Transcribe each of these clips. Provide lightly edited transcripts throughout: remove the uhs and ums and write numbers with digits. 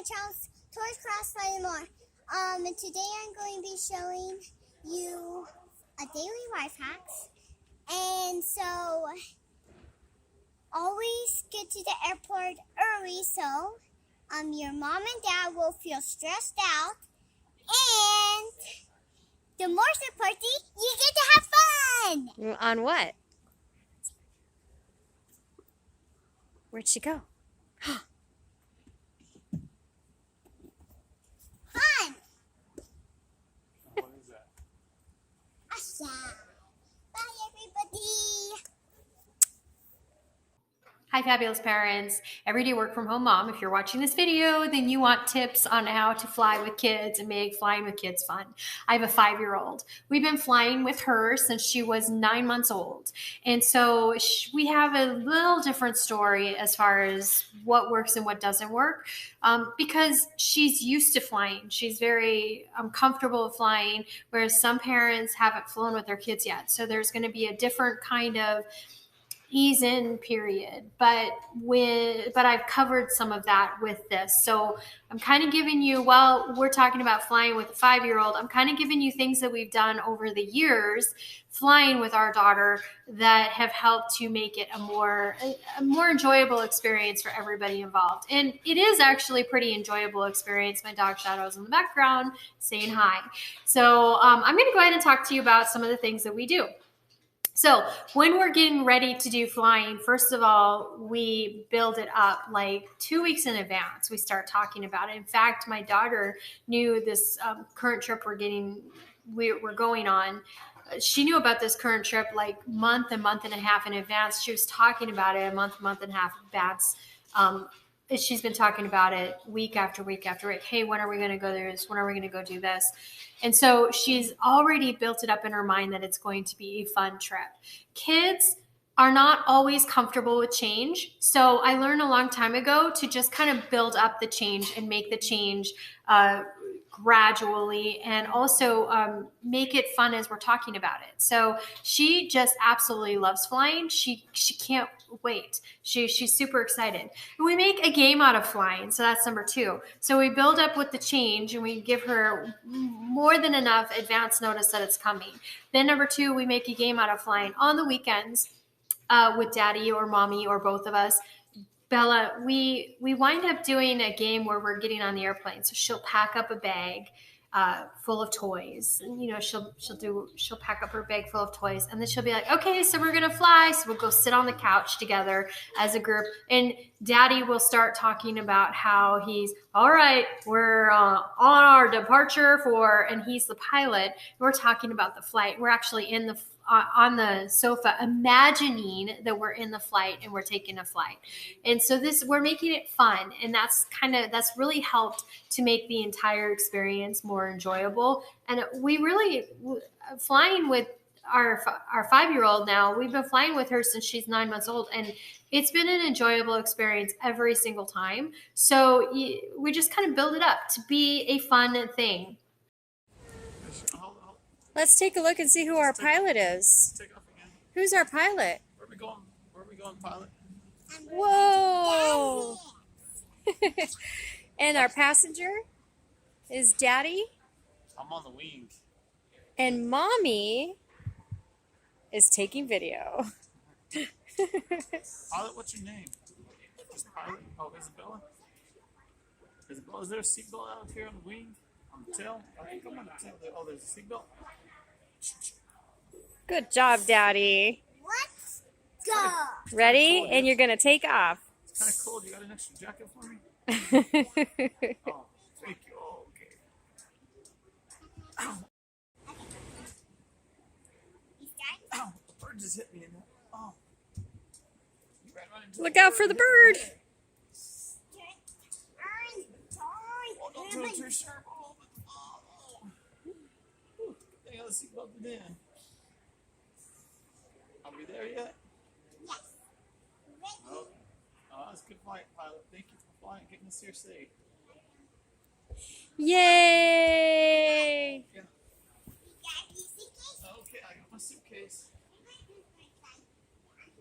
my channel's Toys Cross Flying More. And today I'm going to be showing you a daily life hacks. And so, always get to the airport early so your mom and dad will feel stressed out. And the most importantly, you get to have fun! On what? Where'd she go? Fun! What is that? Awesome! Bye, everybody! Hi, fabulous parents. Everyday work from home mom. If you're watching this video, then you want tips on how to fly with kids and make flying with kids fun. I have a 5-year-old. We've been flying with her since she was 9 months old. And so we have a little different story as far as what works and what doesn't work because she's used to flying. She's very comfortable with flying, whereas some parents haven't flown with their kids yet. So there's going to be a different kind of ease in period, but I've covered some of that with this. So I'm kind of giving you, while we're talking about flying with a 5-year-old, I'm kind of giving you things that we've done over the years flying with our daughter that have helped to make it a more enjoyable experience for everybody involved. And it is actually a pretty enjoyable experience. My dog Shadow's in the background saying hi. So I'm going to go ahead and talk to you about some of the things that we do. So when we're getting ready to do flying, first of all, we build it up like 2 weeks in advance. We start talking about it. In fact, my daughter knew this current trip we're going on. She knew about this current trip like month and a half in advance. She was talking about it a month and a half in advance. She's been talking about it week after week after week. Hey, when are we going to go do this? When are we going to go do this? And so she's already built it up in her mind that it's going to be a fun trip. Kids are not always comfortable with change. So I learned a long time ago to just kind of build up the change and make the change gradually, and also make it fun as we're talking about it. So she just absolutely loves flying. She can't wait. She's super excited. And we make a game out of flying. So that's number 2. So we build up with the change and we give her more than enough advance notice that it's coming. Then number 2, we make a game out of flying on the weekends with daddy or mommy or both of us. Bella, we wind up doing a game where we're getting on the airplane. So she'll pack up a bag full of toys. And, you know, she'll pack up her bag full of toys, and then she'll be like, okay, so we're gonna fly. So we'll go sit on the couch together as a group, and daddy will start talking about how he's all right. We're on our departure and he's the pilot. We're talking about the flight. We're actually on the sofa, imagining that we're in the flight and we're taking a flight. And so we're making it fun. And that's really helped to make the entire experience more enjoyable. And we really, flying with our 5-year-old now, we've been flying with her since she's 9 months old. And it's been an enjoyable experience every single time. So we just kind of build it up to be a fun thing. Let's take a look and see who our pilot is. Take off again. Who's our pilot? Where are we going? Where are we going, pilot? Whoa! And our passenger is Daddy, I'm on the wing. and Mommy is taking video. Pilot, what's your name? Just pilot? Oh, Isabella? Isabella, is there a seatbelt out here on the wing? On the tail? I think I'm on the tail there. Oh, there's a seatbelt? Good job, Daddy. Let's go! Ready? And you're going to take off. It's kind of cold. You got an extra jacket for me? Oh, thank you. Oh, okay. Ow. Ow. The bird just hit me in the... Oh. You ran right into Look out for the bird. Oh, don't turn too sharp. Oh, oh. They got the seatbelt in. Are we there yet? Yes. Oh, that's a good flight, pilot. Thank you for flying, getting us here safe. Yay! Yeah. Okay, I got my suitcase.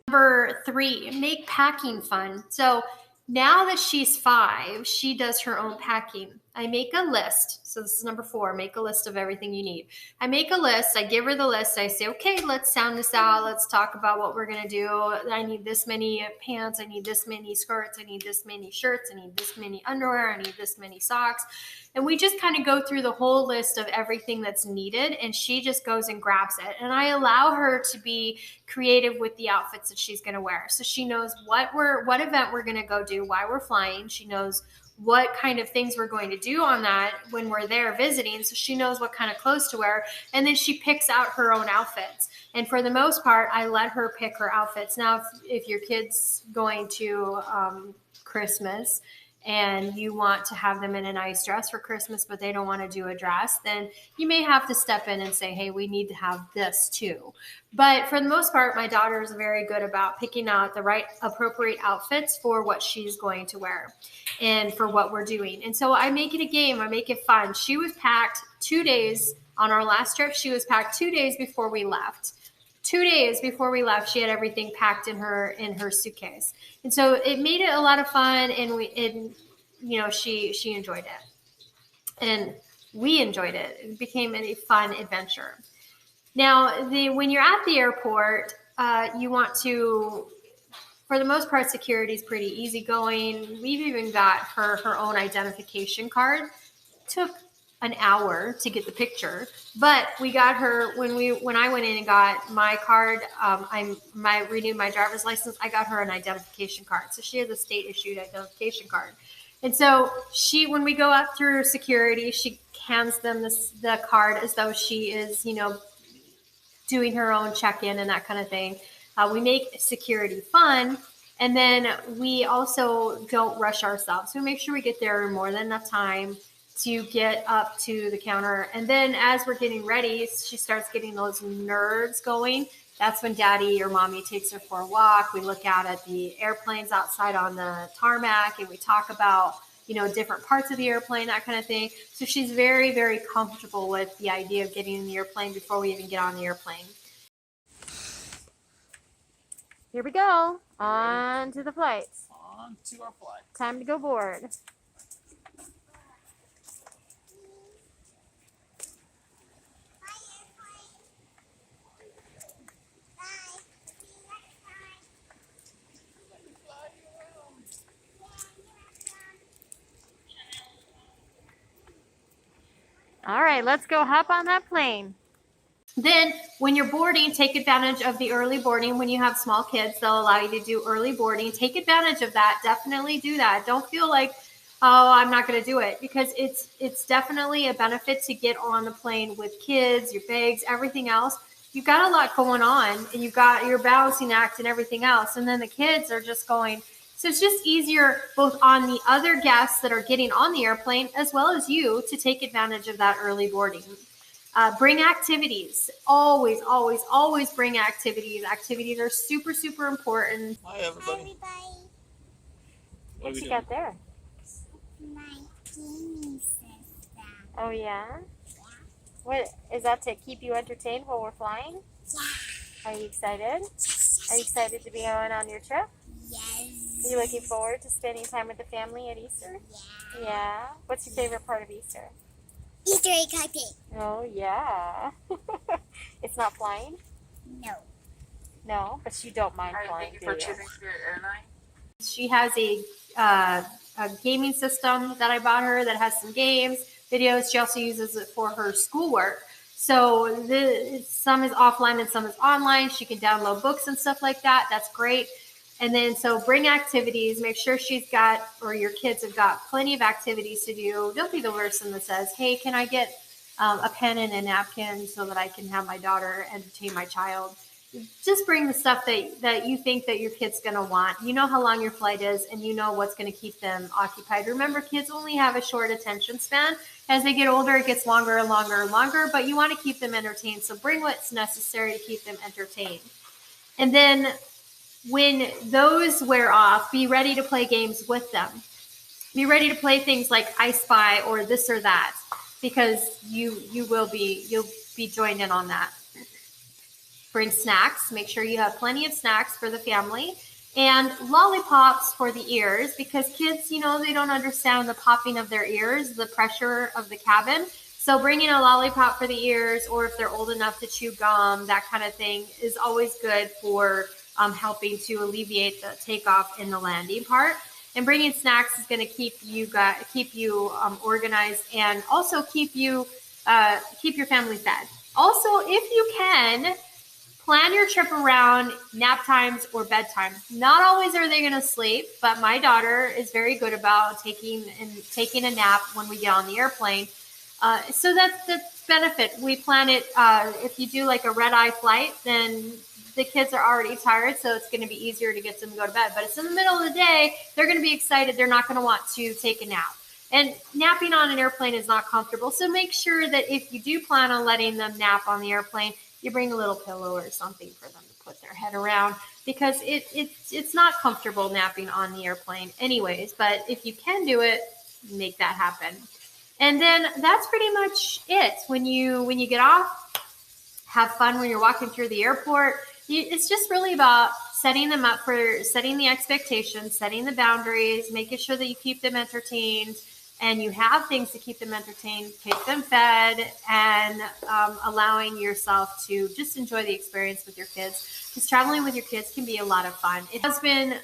Number 3, make packing fun. So Now that she's 5, she does her own packing. I make a list. So this is number 4, make a list of everything you need. I make a list. I give her the list. I say, okay, let's sound this out. Let's talk about what we're going to do. I need this many pants. I need this many skirts. I need this many shirts. I need this many underwear. I need this many socks. And we just kind of go through the whole list of everything that's needed, and she just goes and grabs it. And I allow her to be creative with the outfits that she's going to wear. So she knows what event we're going to go do, why we're flying. She knows what kind of things we're going to do on that when we're there visiting. So she knows what kind of clothes to wear. And then she picks out her own outfits. And for the most part, I let her pick her outfits. Now, if your kid's going to Christmas and you want to have them in a nice dress for Christmas, but they don't want to do a dress, then you may have to step in and say, hey, we need to have this too. But for the most part, my daughter is very good about picking out the right appropriate outfits for what she's going to wear and for what we're doing. And so I make it a game. I make it fun. She was packed 2 days on our last trip. She was packed 2 days before we left. 2 days before we left, she had everything packed in her suitcase. And so it made it a lot of fun, and she enjoyed it. And we enjoyed it. It became a fun adventure. Now, when you're at the airport, you want to, for the most part, security is pretty easygoing. We've even got her own identification card. Took an hour to get the picture, but we got her when I went in and got my card. Renewed my driver's license. I got her an identification card, so she has a state issued identification card. And so when we go up through security, she hands them the card as though she is, doing her own check-in and that kind of thing. We make security fun, and then we also don't rush ourselves. We make sure we get there in more than enough time to get up to the counter. And then as we're getting ready, she starts getting those nerves going. That's when daddy or mommy takes her for a walk. We look out at the airplanes outside on the tarmac, and we talk about, different parts of the airplane, that kind of thing. So she's very, very comfortable with the idea of getting in the airplane before we even get on the airplane. Here we go. On to the flights. On to our flight. Time to go board. All right, let's go hop on that plane. Then when you're boarding, take advantage of the early boarding. When you have small kids, they'll allow you to do early boarding. Take advantage of that. Definitely do that. Don't feel like, oh, I'm not going to do it, because it's definitely a benefit to get on the plane with kids, your bags, everything else. You've got a lot going on, and you've got your balancing act and everything else. And then the kids are just going. So it's just easier both on the other guests that are getting on the airplane as well as you to take advantage of that early boarding. Bring activities. Always, always, always bring activities. Activities are super, super important. Hi, everybody. Everybody, What are we You doing? got there? my gaming system. Oh yeah. What is that, to keep you entertained while we're flying? Yeah. Are you excited? Are you excited to be going on your trip? Yes. Are you looking forward to spending time with the family at Easter? Yeah. Yeah. What's your favorite part of Easter? Easter egg hunting. Oh yeah. It's not flying? No. No, but you don't mind flying, Thank you do for you? choosing Spirit Airlines. She has a gaming system that I bought her that has some games, videos. She also uses it for her schoolwork. So some is offline and some is online. She can download books and stuff like that. That's great. And then so bring activities. Make sure she's got, or your kids have got, plenty of activities to do. Don't be the person that says, hey, can I get a pen and a napkin so that I can have my daughter entertain my child? Just bring the stuff that you think that your kid's going to want. You know how long your flight is, and you know what's going to keep them occupied. Remember, kids only have a short attention span. As they get older, it gets longer and longer and longer, but you want to keep them entertained. So bring what's necessary to keep them entertained. And then when those wear off, be ready to play games with them. Be ready to play things like I Spy or this or that, because you'll be joined in on that. Bring snacks. Make sure you have plenty of snacks for the family. and lollipops for the ears, because kids, you know, they don't understand the popping of their ears, the pressure of the cabin. So bringing a lollipop for the ears, or if they're old enough to chew gum, that kind of thing is always good for helping to alleviate the takeoff in the landing part. And bringing snacks is going to keep you organized, and also keep your family fed. Also, if you can, plan your trip around nap times or bedtime. Not always are they going to sleep, but my daughter is very good about taking a nap when we get on the airplane. So that's the benefit. We plan it. If you do like a red-eye flight, then the kids are already tired, so it's going to be easier to get them to go to bed. But it's in the middle of the day, they're going to be excited. They're not going to want to take a nap. And napping on an airplane is not comfortable. So make sure that if you do plan on letting them nap on the airplane, you bring a little pillow or something for them to put their head around, because it's not comfortable napping on the airplane anyways. But if you can do it, make that happen. And then that's pretty much it. When you get off, have fun when you're walking through the airport. It's just really about setting them up for setting the expectations, setting the boundaries, making sure that you keep them entertained, and you have things to keep them entertained, keep them fed, and allowing yourself to just enjoy the experience with your kids. Because traveling with your kids can be a lot of fun. It has been,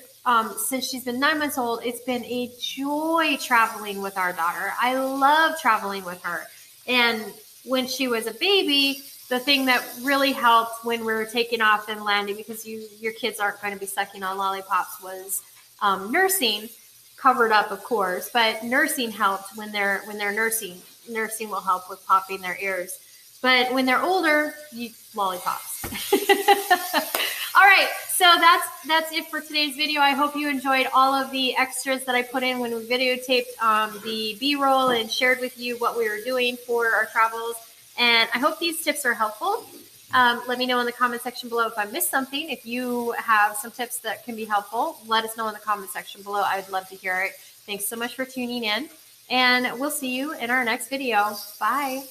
since she's been 9 months old, it's been a joy traveling with our daughter. I love traveling with her. And when she was a baby, the thing that really helped when we were taking off and landing, because your kids aren't going to be sucking on lollipops, was nursing. Covered up, of course, but nursing helped when they're nursing. Nursing will help with popping their ears. But when they're older, lollipops. All right, so that's it for today's video. I hope you enjoyed all of the extras that I put in when we videotaped the B-roll and shared with you what we were doing for our travels. And I hope these tips are helpful. Let me know in the comment section below if I missed something. If you have some tips that can be helpful, let us know in the comment section below. I'd love to hear it. Thanks so much for tuning in, and we'll see you in our next video. Bye.